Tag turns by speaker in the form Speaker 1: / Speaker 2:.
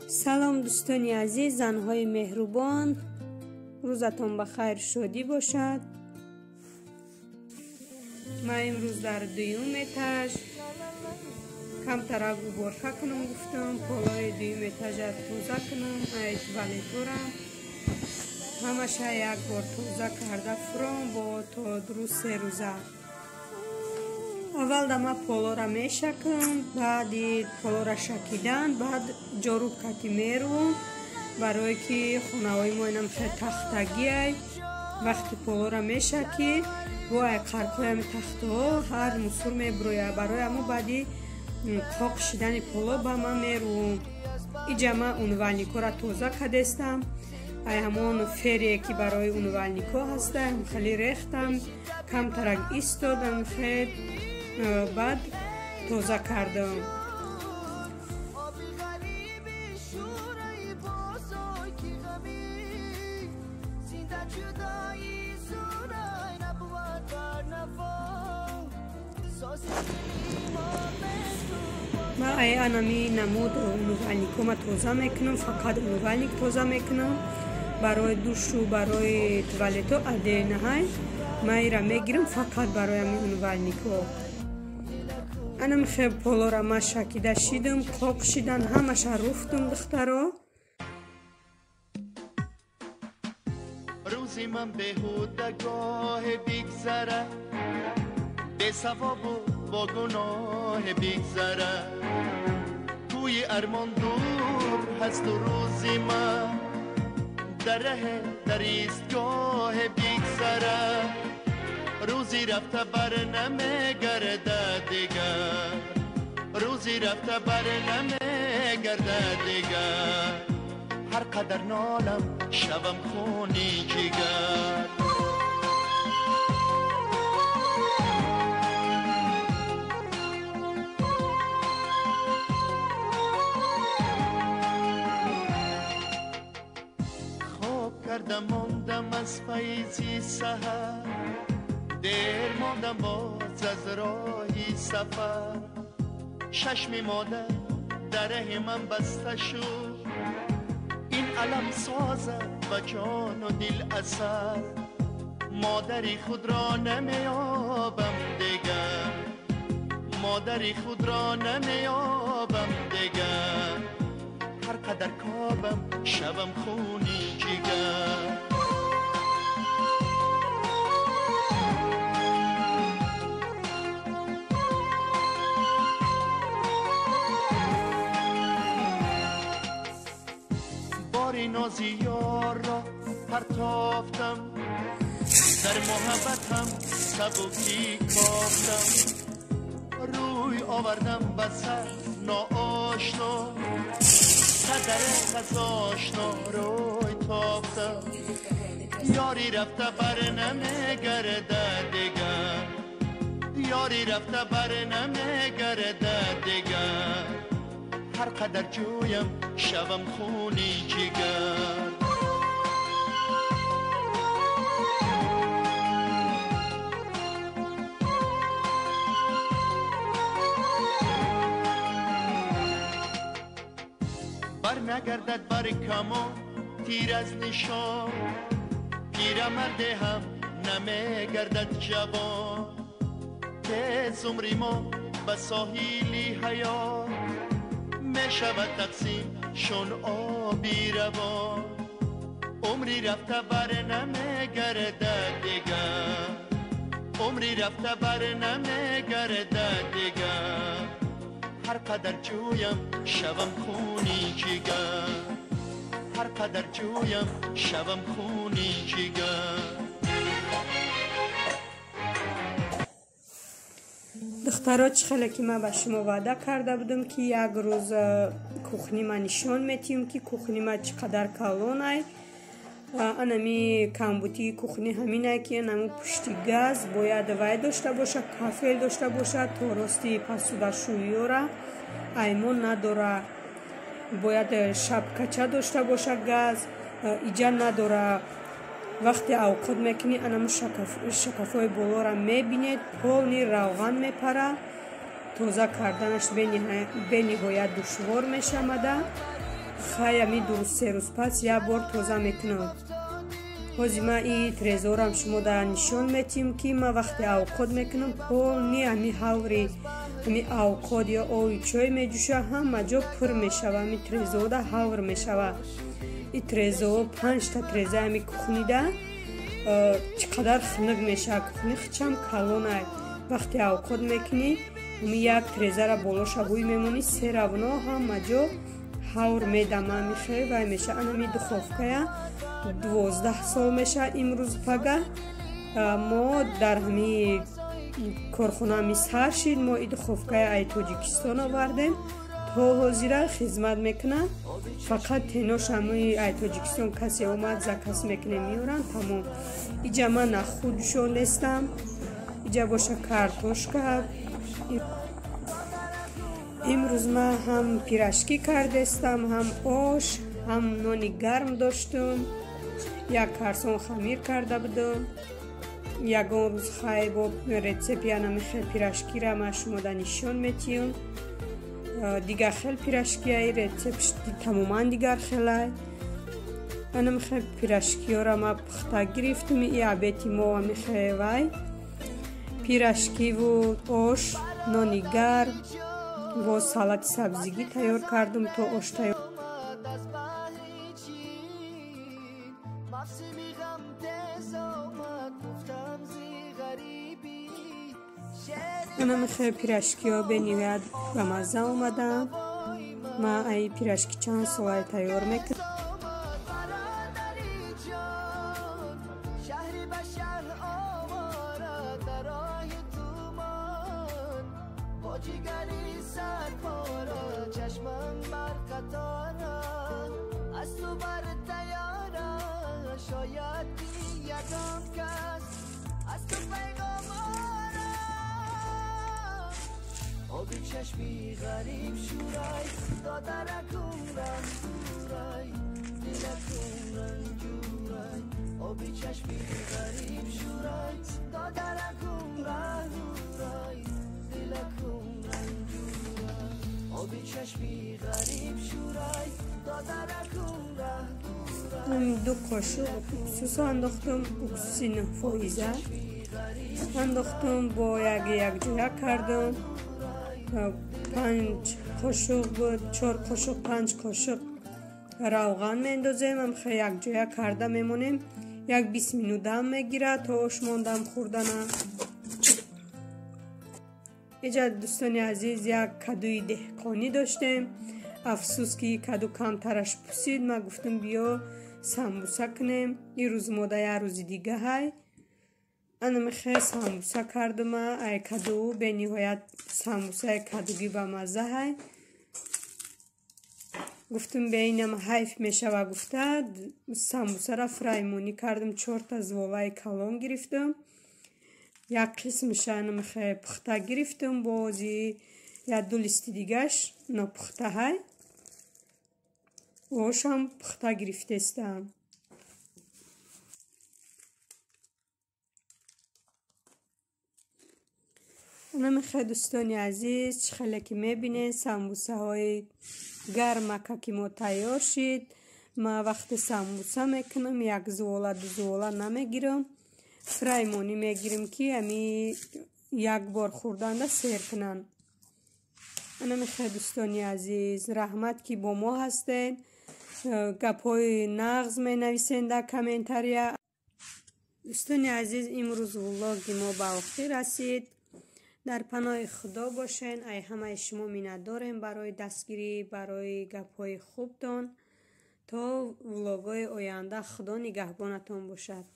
Speaker 1: سلام دوستانی عزیز، زنهای مهربان، روزتان بخیر، شادی باشد. من امروز در دوم اتاج کمتر گوبرخه کنم، گفتم پالای دوم اتاج توزه کنم. ولی تورم همشه یک بار توزه کرده فرام با تا درو 3 روزه. اول دما پولو را میشکم، بعد پولو را شکیدن، بعد جارو کتی میرو برای که خونه‌های ما اینم خیلی تختگی. وقتی پولو را میشکی با یک قرقای هم تخته ها هر مسور میبرویه برای اما بعدی قاق شدن پولو با ما میرو. اینجا ما اونوالنیکو را توزه کدستم. همون فریه که برای اونوالنیکو هستم خیلی ریختم، کم ترک ایستادم، خیلی بعد توزه کردم. من اینمی نمود اونوالنیکو ما توزه میکنم، فقط اونوالنیک توزه میکنم. برای دوش و برای توالتو عده نهای من ایرا میگیرم فقط برای اونوالنیکو. انم خیلی پولو را ما شکیده شیدم، قاق شیدن همش رفتم دخترا.
Speaker 2: روزی من بهودگاه بگذره، به ثواب و با گناه بگذره، توی ارمان دور هست و روزی من در ایستگاه بگذره. روزی رفته بر نمیگرده دیگر، روزی رفته بر نمیگرده دیگر، هر قدر نالم شبم خونی جگر. خواب کردم ماندم از فیضی سحر، دیر ماندم باز از راهی سفر، چشم مادر دره من بسته شد، این علم سازه و جان و دل اثر، مادری خود را نمیابم دیگر، مادری خود را نمیابم دیگر، هر قدر کابم شبم خونی جگر. باری نازی یار را پرتافتم، در محبتم سبکی کافتم، روی آوردم بسر ناآشنا، قدر آشنا روی تافتم، یاری رفته بر نمیگرده دیگر، یاری رفته بر نمیگرده دیگر، هر قدر جویم شبم خونی جگر. بر نگردد بر کمان تیر از نشان، پیرمرد هم نمیگردد جوان، که عمری ما به ساحلی حیات می شود تقسیم شون آبی روان، عمری رفته بر نمیگرده دیگر، عمری رفته بر نمیگرده دیگر، هر قدر جویم شبم خونی جگر، هر قدر جویم شبم خونی جگر.
Speaker 1: دخترها چخیلی که من به شما وعده کرده بودم که یک روز کوخنی من نشان میتیم که کوخنی من چقدر کلونه. انمی کمبوتی کوخنی همینه که انمی پشتی گاز باید وای داشته باشه، کافل داشته باشه تا راستی پسوده شویی را ایمون نداره، باید شب کچه داشته باشه گاز ایجا نداره. وقتی اوقات میکنی انم شکافای بالا را میبینید پولنی روغن میپره، тоза карданаш бениҳоят душвор мешавад. хаями дуруст 3 рӯз пас як бор тоза мекунам. ҳозир ман ин трезорам шумо дар нишон метиҳам ки ман вақте авқот мекунам полни ами ҳаври ами авқот ё ови чой меҷӯша ҳама ҷо пур мешава. ами трезода ҳавр мешава. ин трезо 5 та треза ами кухнида чӣ қадар хунук мешава. кухни хичам калонай. вақте авқот мекунӣ ами як трезара болоша ҳуй мемонӣ серавно ҳама ҷо ҳавр медам. ами хеле вай меша. анами духовкая 12 сол меша имрӯз пага. мо дар ҳами корхона мисҳар шид мо ин духовкая ай тоҷикистон овардем. то ҳозира хизмат мекуна. фақат тенош ҳами ай тоҷикистон касе омад заказ мекунем меоран тамом. иҷа ман нахудшон лестам. иҷа боша картошка. имрӯз ман ҳам пирашки кардестам, ҳам ош, ҳам нони гарм доштум. як карсон хамир карда будам. ягон рӯз хай бо рецепти анами хел пирашкира ман шумода нишон метиҳам. дигар хел пирашкияи рецепт тамоман дигар хелай. анами хел пирашкиёра ман пухта гирифтум. и обеди мо ами хевай пирашкиву ош, нони гарм ва салати сабзигӣ тайёр кардум. то ош тайёр анами хеле пирашкиё бениҳоят ба мазза омаданд. ман ай пирашки чанд солай тайёр мекунам.
Speaker 3: آبی چشمی غریب شورای دادرکم رنجورای دلکم رنجورای آبی چشمی غریب شورای دادرکم رنجورای دلکم رنجورای آبی چشمی غریب شورای دادرکم رنجورای
Speaker 1: دو قاشق уксус андохтам. уксуси 9% андохтам бо якҷоя кардам. 5 қошуқ буд, 4 қошуқ 5 қошуқ равған мендозем. ам хе якҷоя карда мемонем. як 20 минут дам мегирад то ош мондам хурдана. иҷа дӯстони азиз як кадуи деҳқонӣ доштем. афсус ки каду камтараш пусид. ман гуфтам биё самбуса кунем. ин рӯз мода як рӯзи дига ҳай. анами хел самбуса кардум. ай каду бениҳоят самбусаи кадугӣ ба мазза ҳай. гуфтум беинам ҳайф мешава гуфта самбусара фраймонӣ кардум. 4 та зволаи калон гирифтам. як қисмиша анами хел пухта гирифтам. бози як 2 листи дигаш нопухта ҳай. ошам пухта гирифтестам. анами хел дӯстони азиз чӣ хеле ки мебинед самбусаҳои гармака ки мо тайёр шид. ман вақте самбуса мекунам як звола 2 звола намегирам. фраймонӣ мегирем ки ами як бор хурданда сер кунанд. анами хел дӯстони азиз раҳмат ки бо мо ҳастед. гапҳои нағз менависен дар комментария. дӯстони азиз имрӯз влоги мо ба охир расид. дар паноҳи худо бошен. ай ҳамаи шумо миннатдорем барои дастгирӣ барои гапҳои хубтон. то влогҳои оянда худо нигаҳбонатон бошад.